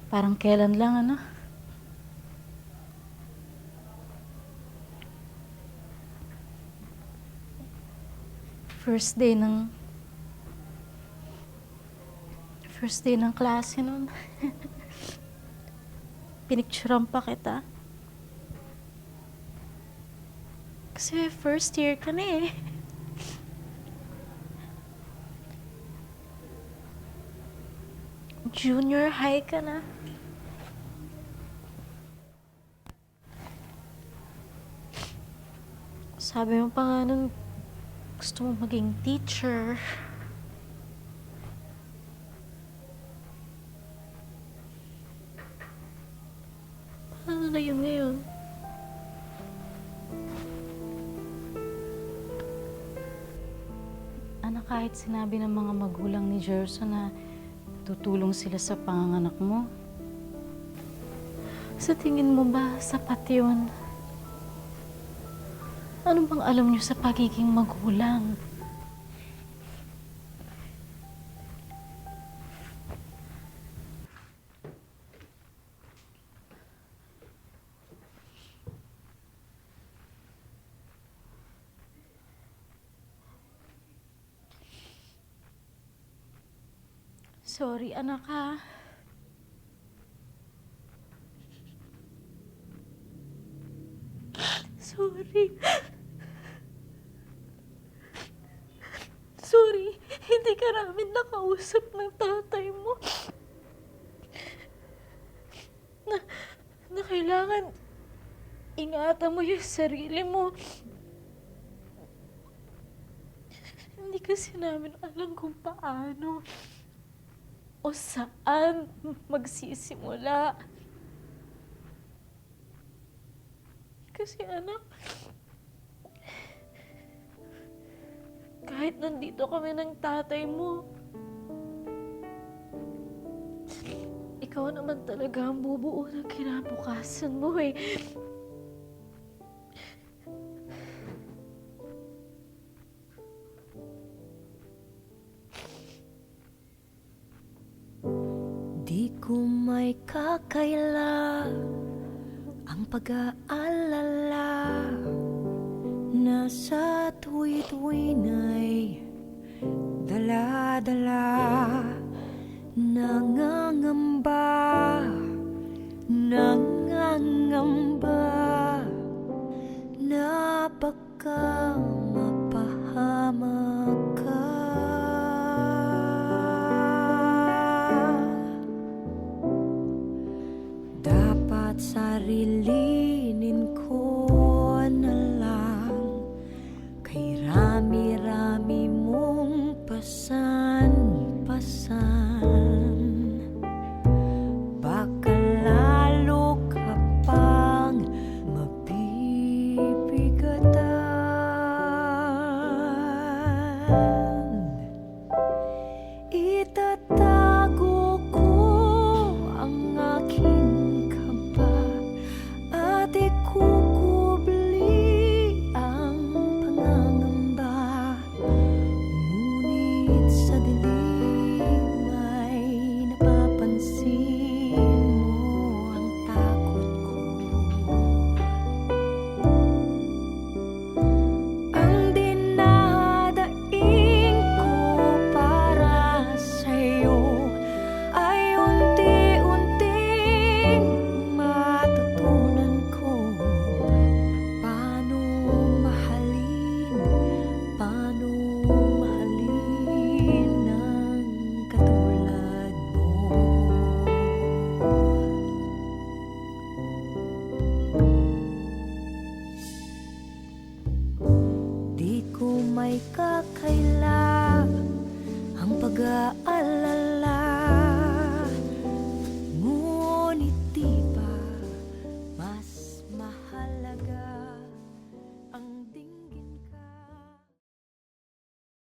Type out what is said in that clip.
Parang kailan lang, ano? First day ng... First day ng klase nun. Pinicturean pa kita. Kasi first year ka na eh. Junior high ka na. Sabi mo pa nga nun, gusto mo maging teacher. Paano na yun ngayon? Anak, kahit sinabi ng mga magulang ni Gerson na tutulong sila sa panganganak mo, sa tingin mo ba sapat yun? Ano bang alam niyo sa pagiging magulang? Sorry, anak ha. Sorry. Sorry, hindi ka namin nakausap ng tatay mo. Na kailangan ingatan mo yung sarili mo. Hindi kasi namin alam kung paano o saan magsisimula. Kasi anak, kahit nandito kami ng tatay mo, ikaw naman talaga ang bubuo ng kinabukasan mo eh. Di ko may kakaila ang pag-aalala na sa tuwi-tuwi na'y dala-dala. Nangangamba, nangangamba na baka mapahamak ka. Dapat sarilinin ko na lang kay rami-rami mong pasan-pasan. Baka lalo ka pang mabibigatan. Itatago ko ang aking kaba at ikukubli ang pangangamba. Ngunit sa dilim ay napapansin mo ang takot ko. Ang dinadaing ko para sa'yo ay unti-unting matutunan ko. Paano mahalin ng katulad mo. Di ko may kakaila ang pag-aalala